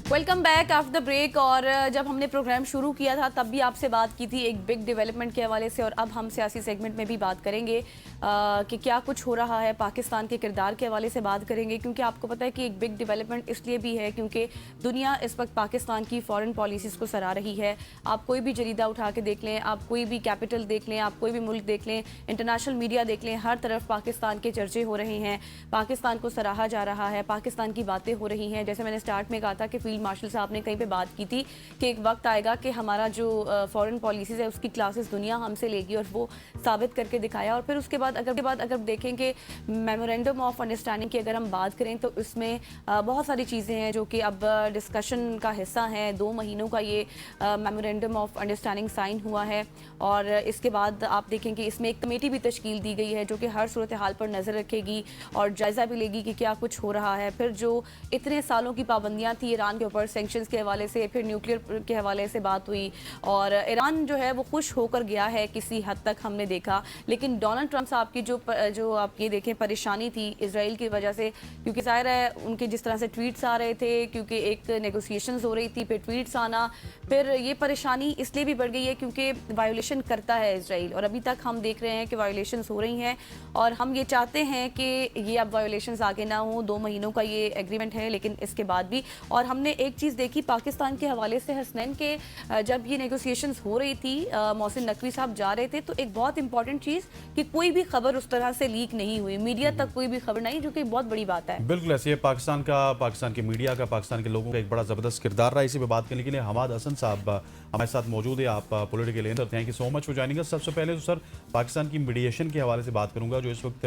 Welcome back after the break. और जब हमने प्रोग्राम शुरू किया था तब भी आपसे बात की थी एक बिग डेवलपमेंट के हवाले से, और अब हम सियासी सेगमेंट में भी बात करेंगे कि क्या कुछ हो रहा है, पाकिस्तान के किरदार के हवाले से बात करेंगे। क्योंकि आपको पता है कि एक बिग डेवलपमेंट इसलिए भी है क्योंकि दुनिया इस वक्त पाकिस्तान की फॉरेन पॉलिसीज़ को सराह रही है। आप कोई भी जरीदा उठा के देख लें, आप कोई भी कैपिटल देख लें, आप कोई भी मुल्क देख लें, इंटरनेशनल मीडिया देख लें, हर तरफ पाकिस्तान के चर्चे हो रहे हैं, पाकिस्तान को सराहा जा रहा है, पाकिस्तान की बातें हो रही हैं। जैसे मैंने स्टार्ट में कहा था कि फील्ड मार्शल साहब ने कहीं पे बात की थी कि एक वक्त आएगा कि हमारा जो फॉरेन पॉलिसीज़ है उसकी क्लासेस दुनिया हमसे लेगी, और वो साबित करके दिखाया। और फिर उसके बाद अगर देखेंगे मेमोरेंडम ऑफ अंडरस्टैंडिंग की अगर हम बात करें तो इसमें बहुत सारी चीज़ें हैं जो कि अब डिस्कशन का हिस्सा हैं। 2 महीनों का ये मेमोरेंडम ऑफ अंडरस्टैंडिंग साइन हुआ है, और इसके बाद आप देखें कि इसमें एक कमेटी भी तश्कील दी गई है जो कि हर सूरत हाल पर नज़र रखेगी और जायज़ा भी लेगी कि क्या कुछ हो रहा है। फिर जो इतने सालों की पाबंदियाँ थी ईरान के ऊपर सैंक्शंस के हवाले से, फिर न्यूक्लियर के हवाले से बात हुई, और ईरान जो है वो खुश होकर गया है किसी हद तक हमने देखा। लेकिन डोनाल्ड ट्रंप साहब की जो आप ये देखें परेशानी थी इसराइल की वजह से, क्योंकि ज़ाहिर है उनके जिस तरह से ट्वीट्स आ रहे थे, क्योंकि एक नेगोशिएशंस हो रही थी, फिर ट्वीट्स आना, फिर ये परेशानी इसलिए भी बढ़ गई है क्योंकि वायोलेशन करता है इसराइल, और अभी तक हम देख रहे हैं कि वायोलेशंस हो रही हैं, और हम ये चाहते हैं कि ये अब वायोलेशंस आगे ना हो। 2 महीनों का ये एग्रीमेंट है, लेकिन इसके बाद भी। और हमने एक चीज़ देखी पाकिस्तान के हवाले से, हसनैन के जब ये नेगोशिएशंस हो रही थी, मोहसिन नकवी साहब जा रहे थे, तो एक बहुत इंपॉर्टेंट चीज़ कि कोई भी खबर उस तरह से लीक नहीं हुई, मीडिया तक कोई भी खबर नहीं, जो कि बहुत बड़ी बात है। बिल्कुल ऐसे पाकिस्तान के मीडिया का, पाकिस्तान के लोगों का एक बड़ा ज़बरदस्त किरदार रहा। इसी पे बात करने के लिए हमाद हसन साहब हमारे साथ मौजूद है। आप political analyst, thank you so much for joining us. सबसे पहले तो सर पाकिस्तान की मीडिएशन के हवाले से बात करूंगा, जो इस वक्त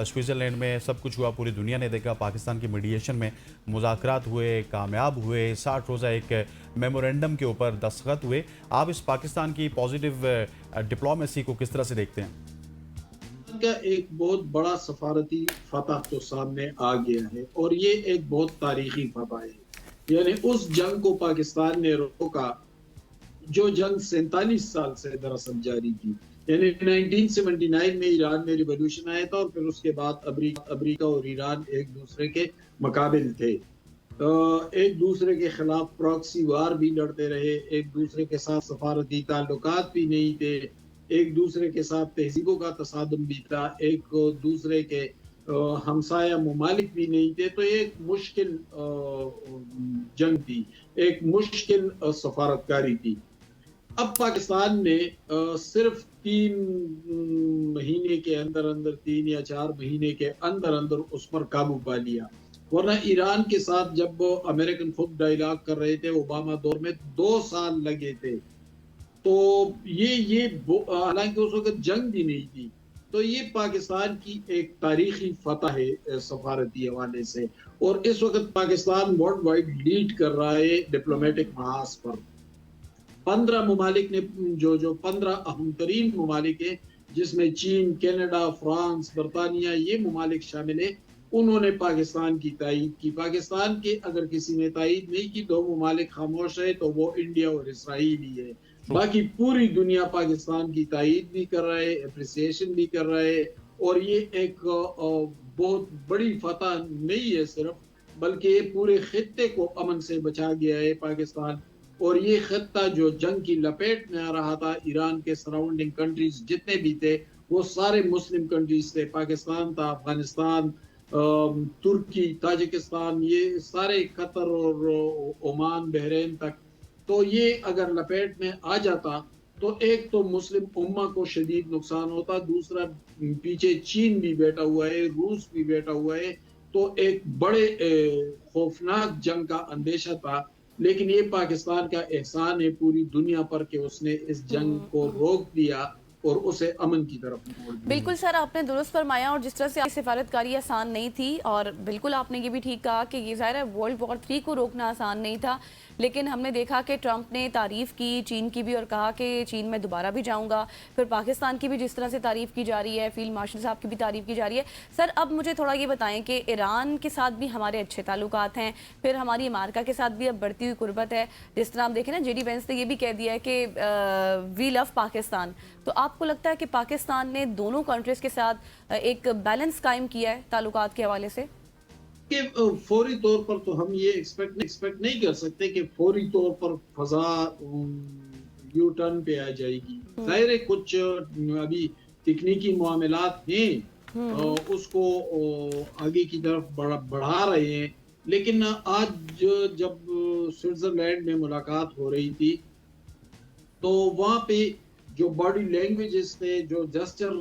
स्विट्ज़रलैंड में सब कुछ हुआ, पूरी दुनिया ने देखा। पाकिस्तान की मीडिएशन में मुज़ाकरात हुए, कामयाब हुए, 60 रोज़ा एक मेमोरेंडम के ऊपर दस्तखत हुए। आप इस पाकिस्तान की पॉजिटिव डिप्लोमेसी को किस तरह से देखते हैं? का एक बहुत बड़ा सफारती फतह तो सामने आ गया है, और ये एक बहुत तारीखी फतह है। यानी उस जंग को पाकिस्तान ने रोका जो जंग 47 साल से दरअसल जारी थी। यानी 1979 में ईरान में रिवॉल्यूशन आया था, और फिर उसके बाद अमेरिका और ईरान एक दूसरे के मुकाबिल थे, एक दूसरे के खिलाफ प्रॉक्सी वार भी लड़ते रहे, एक दूसरे के साथ सफारती ताल्लुकात भी नहीं थे, एक दूसरे के साथ तहजीबों का तसादुम भी था, एक दूसरे के हमसाया मुमालिक भी नहीं थे। तो ये एक मुश्किल जंग थी, एक मुश्किल सफारतकारी थी। अब पाकिस्तान ने सिर्फ 3 महीने के अंदर अंदर, 3 या 4 महीने के अंदर अंदर उस पर काबू पा लिया। वरना ईरान के साथ जब अमेरिकन खुद डायलॉग कर रहे थे ओबामा दौर में, 2 साल लगे थे। तो ये हालांकि उस वक्त जंग भी नहीं थी। तो ये पाकिस्तान की एक तारीखी फतह है सफारती हवाले से, और इस वक्त पाकिस्तान वर्ल्ड वाइड लीड कर रहा है डिप्लोमेटिक महाज पर। 15 ममालिक ने, जो 15 अहम तरीन ममालिक है, जिसमें चीन, कनाडा, फ्रांस, बरतानिया, ये ममालिक शामिल है, उन्होंने पाकिस्तान की तायीद की। पाकिस्तान के अगर किसी ने तायीद नहीं की, 2 ममालिक खामोश है, तो वो इंडिया और इसराइल ही है। बाकी पूरी दुनिया पाकिस्तान की तायीद भी कर रहा है, अप्रिसिएशन भी कर रहा है, और ये एक बहुत बड़ी फतह नहीं है सिर्फ, बल्कि पूरे खित्ते को अमन से बचा गया है पाकिस्तान। और ये खित्ता जो जंग की लपेट में आ रहा था, ईरान के सराउंडिंग कंट्रीज जितने भी थे वो सारे मुस्लिम कंट्रीज थे, पाकिस्तान था, अफगानिस्तान, तुर्की, ताजिकिस्तान, ये सारे, कतर और ओमान, बहरीन तक। तो ये अगर लपेट में आ जाता तो एक तो मुस्लिम उम्मा को शदीद नुकसान होता, दूसरा पीछे चीन भी बैठा हुआ है, रूस भी बैठा हुआ है, तो एक बड़े खौफनाक जंग का अंदेशा था। लेकिन ये पाकिस्तान का एहसान है पूरी दुनिया पर कि उसने इस जंग को रोक दिया और उसे अमन की तरफ मोड़ दिया। बिल्कुल सर, आपने दुरुस्त फरमाया, और जिस तरह से सिफारतकारी आसान नहीं थी, और बिल्कुल आपने ये भी ठीक कहा कि ये ज़ाहिर है वर्ल्ड वॉर 3 को रोकना आसान नहीं था। लेकिन हमने देखा कि ट्रंप ने तारीफ़ की चीन की भी, और कहा कि चीन में दोबारा भी जाऊंगा। फिर पाकिस्तान की भी जिस तरह से तारीफ़ की जा रही है, फील्ड मार्शल साहब की भी तारीफ़ की जा रही है। सर अब मुझे थोड़ा ये बताएं कि ईरान के साथ भी हमारे अच्छे ताल्लुकात हैं, फिर हमारी अमेरिका के साथ भी अब बढ़ती हुई कुर्बत है। जिस तरह आप देखें ना, जेडी वेंस ने ये भी कह दिया है कि वी लव पाकिस्तान। तो आपको लगता है कि पाकिस्तान ने दोनों कंट्रीज़ के साथ एक बैलेंस कायम किया है ताल्लुकात के हवाले से? کہ فوری طور پر تو ہم یہ ایکسپیکٹ نہیں کر سکتے کہ فوری طور پر فضا یو ٹرن پہ آ جائے گی. ظاہر ہے کچھ ابھی تکنیکی معاملات ہیں اس کو آگے کی طرف بڑھا رہے ہیں. لیکن آج جب سوئٹزرلینڈ میں ملاقات ہو رہی تھی تو وہاں پہ جو باڈی لینگویجز تھے, جو جسچر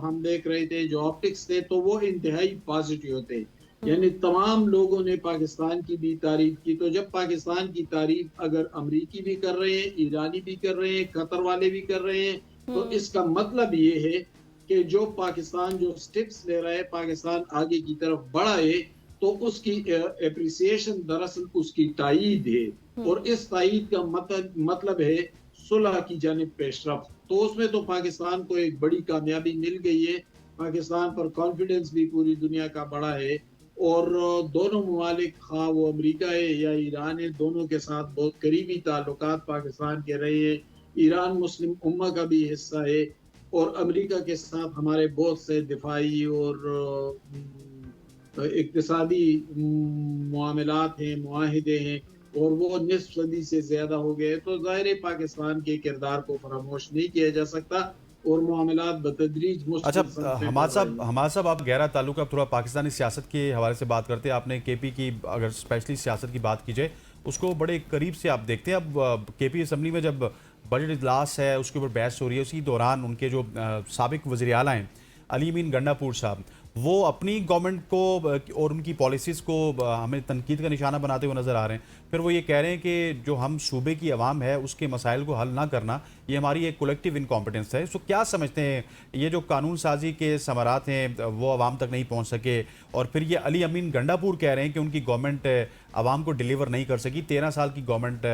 ہم دیکھ رہے تھے, جو آپٹکس تھے, تو وہ انتہائی پازیٹیو تھے. یعنی تمام لوگوں نے پاکستان کی بھی تعریف کی. تو جب پاکستان کی تعریف اگر امریکی بھی کر رہے ہیں, ایرانی بھی کر رہے ہیں, قطر والے بھی کر رہے ہیں, تو اس کا مطلب یہ ہے کہ جو پاکستان جو سٹیپس لے رہا ہے, پاکستان آگے کی طرف بڑھا ہے, تو اس کی اپریسیشن دراصل اس کی تائید ہے. اور اس تائید کا مطلب ہے صلح کی جانب پیش رفت. تو اس میں تو پاکستان کو ایک بڑی کامیابی مل گئی ہے. پاکستان پر کانفیڈنس بھی پوری دنیا کا بڑا ہے, اور دونوں ممالک خواہ وہ امریکہ ہے یا ایران ہے, دونوں کے ساتھ بہت قریبی تعلقات پاکستان کے رہے ہیں. ایران مسلم امہ کا بھی حصہ ہے, اور امریکہ کے ساتھ ہمارے بہت سے دفاعی اور اقتصادی معاملات ہیں, معاہدے ہیں, اور وہ نصف صدی سے زیادہ ہو گئے. تو ظاہر پاکستان کے کردار کو فراموش نہیں کیا جا سکتا, اور معاملات بتدریج اچھا حماد صاحب, آپ گہرا تعلق اب تھوڑا پاکستانی سیاست کے حوالے سے بات کرتے ہیں. آپ نے کے پی کی اگر اسپیشلی سیاست کی بات کی جائے, اس کو بڑے قریب سے آپ دیکھتے ہیں. اب کے پی اسمبلی میں جب بجٹ اجلاس ہے, اس کے اوپر بحث ہو رہی ہے, اسی دوران ان کے جو سابق وزیر اعلیٰ ہیں علی امین گنڈا پور صاحب, وہ اپنی گورنمنٹ کو اور ان کی پالیسیز کو ہمیں تنقید کا نشانہ بناتے ہوئے نظر آ رہے ہیں. پھر وہ یہ کہہ رہے ہیں کہ جو ہم صوبے کی عوام ہے اس کے مسائل کو حل نہ کرنا, یہ ہماری ایک کولیکٹیو انکمپیٹنس ہے. سو کیا سمجھتے ہیں, یہ جو قانون سازی کے ثمرات ہیں وہ عوام تک نہیں پہنچ سکے, اور پھر یہ علی امین گنڈا پور کہہ رہے ہیں کہ ان کی گورنمنٹ عوام کو ڈیلیور نہیں کر سکی. 13 سال کی گورنمنٹ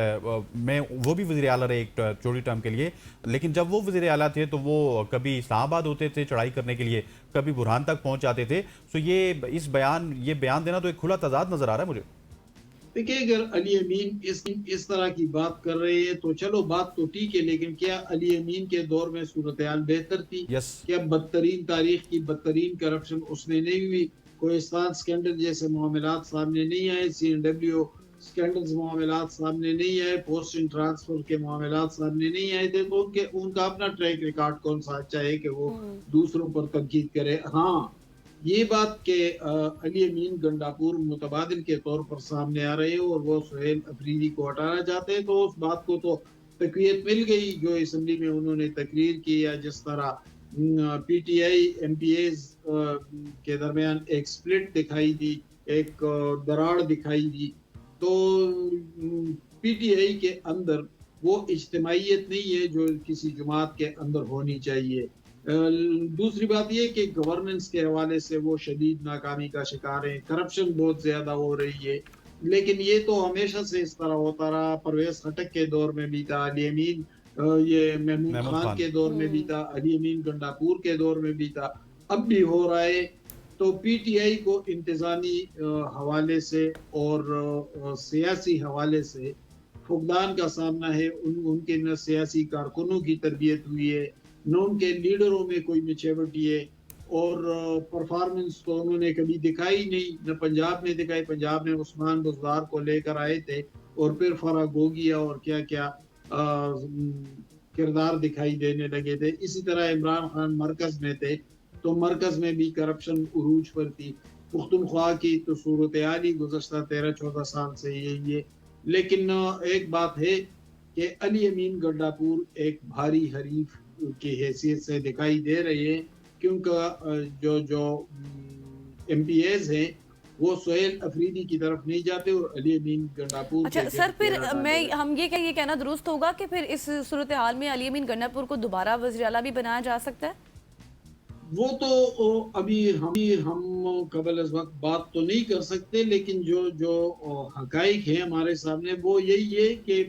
میں وہ بھی وزیر اعلیٰ رہے ایک چھوٹی ٹرم کے لیے, لیکن جب وہ وزیر اعلیٰ تھے تو وہ کبھی اسلام آباد ہوتے تھے چڑھائی کرنے کے لیے, کبھی برہان تک پہنچ جاتے تھے. سو یہ بیان دینا تو ایک کھلا تضاد نظر آ رہا ہے مجھے. دیکھیں, اگر علی امین اس طرح کی بات کر رہے ہیں تو چلو بات تو ٹھیک ہے, لیکن کیا علی امین کے دور میں صورتحال بہتر تھی؟ کیا بدترین تاریخ کی بدترین کرپشن اس میں نہیں ہوئی؟ کوہستان سکینڈل جیسے معاملات سامنے نہیں آئے, CNW سکینڈلز معاملات سامنے نہیں آئے, پوسٹنگ ٹرانسفر کے معاملات سامنے نہیں آئے تھے. تو ان کا اپنا ٹریک ریکارڈ کون سا اچھا ہے کہ وہ دوسروں پر تنقید کرے. ہاں, یہ بات کہ علی امین گنڈاپور متبادل کے طور پر سامنے آ رہے ہیں اور وہ سہیل افریدی کو ہٹانا چاہتے ہیں, تو اس بات کو تو تقویت مل گئی جو اسمبلی میں انہوں نے تقریر کی, یا جس طرح P T I MPAs کے درمیان ایک سپلٹ دکھائی دی, ایک دراڑ دکھائی دی. تو پی ٹی آئی کے اندر وہ اجتماعیت نہیں ہے جو کسی جماعت کے اندر ہونی چاہیے. دوسری بات یہ کہ گورننس کے حوالے سے وہ شدید ناکامی کا شکار ہیں, کرپشن بہت زیادہ ہو رہی ہے. لیکن یہ تو ہمیشہ سے اس طرح ہوتا رہا. پرویز خٹک کے دور میں بھی تھا, علی امین یہ محمود خان کے دور میں بھی تھا, علی امین گنڈاپور کے دور میں بھی تھا, اب بھی ہو رہا ہے. تو پی ٹی آئی کو انتظامی حوالے سے اور سیاسی حوالے سے فقدان کا سامنا ہے. ان کے نہ سیاسی کارکنوں کی تربیت ہوئی ہے, نہ ان کے لیڈروں میں کوئی میچورٹی ہے, اور پرفارمنس تو انہوں نے کبھی دکھائی نہیں, نہ پنجاب میں دکھائی. پنجاب میں عثمان بزدار کو لے کر آئے تھے, اور پھر فرا گوگیا اور کیا کیا کردار دکھائی دینے لگے تھے. اسی طرح عمران خان مرکز میں تھے تو مرکز میں بھی کرپشن عروج پر تھی. پختونخوا کی تو صورتحال ہی گزشتہ 13-14 سال سے یہی ہے. لیکن ایک بات ہے کہ علی امین گنڈاپور ایک بھاری حریف کی حیثیت سے دکھائی دے رہے ہیں, کیونکہ جو ایم پی ایز ہیں وہ سہیل افریدی کی طرف نہیں جاتے اور علی امین گنڈاپور. اچھا سر, پھر ہم یہ کہنا درست ہوگا کہ پھر اس صورتحال میں علی امین گنڈاپور کو دوبارہ وزیر اعلیٰ بھی بنایا جا سکتا ہے؟ وہ تو ابھی ہم قبل از وقت بات تو نہیں کر سکتے, لیکن جو حقائق ہیں ہمارے سامنے وہ یہی ہے کہ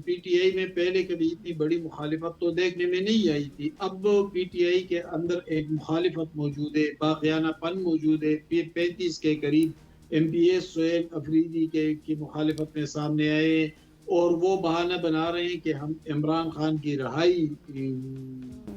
پی ٹی آئی میں پہلے کبھی اتنی بڑی مخالفت تو دیکھنے میں نہیں آئی تھی. اب پی ٹی آئی کے اندر ایک مخالفت موجود ہے, باغیانہ پن موجود ہے. 35 کے قریب MPs Sohail Afridi کی مخالفت میں سامنے آئے, اور وہ بہانہ بنا رہے ہیں کہ ہم عمران خان کی رہائی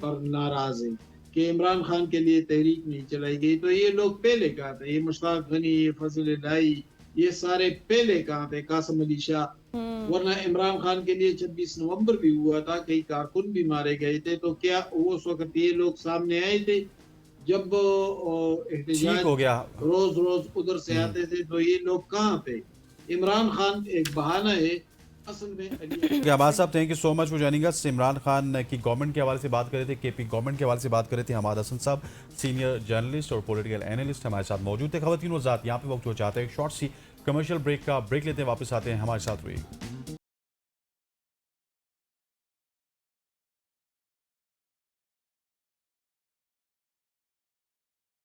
پر ناراض ہیں, کہ عمران خان کے لیے تحریک نہیں چلائی گئی، تو یہ لوگ پہلے کہاں تھے؟ یہ مشتاق غنی، یہ فضل الہی، یہ سارے پہلے کہاں تھے؟ قاسم علی شاہ، ورنہ عمران خان کے لیے 26 نومبر بھی ہوا تھا، کئی کارکن بھی مارے گئے تھے، تو کیا اس وقت یہ لوگ سامنے آئے تھے؟ جب ٹھیک احتجاج ہو گیا روز روز ادھر سے آتے تھے تو یہ لوگ کہاں تھے؟ عمران خان ایک بہانہ ہے، اصل میں Abbas sahab thank you so much for joining us. Imran Khan کی گورنمنٹ کے حوالے سے بات کر رہے تھے، کے پی گورنمنٹ کے حوالے سے بات کر رہے تھے حماد حسن صاحب، سینئر جرنلسٹ اور پولیٹیکل اینالسٹ ہمارے ساتھ موجود تھے. خواتین و ذات یہاں پہ وقت ہو چاہتا ہے ایک شارٹ سی کمرشل بریک کا، بریک لیتے ہیں، واپس آتے ہیں، ہمارے ساتھ رہیے.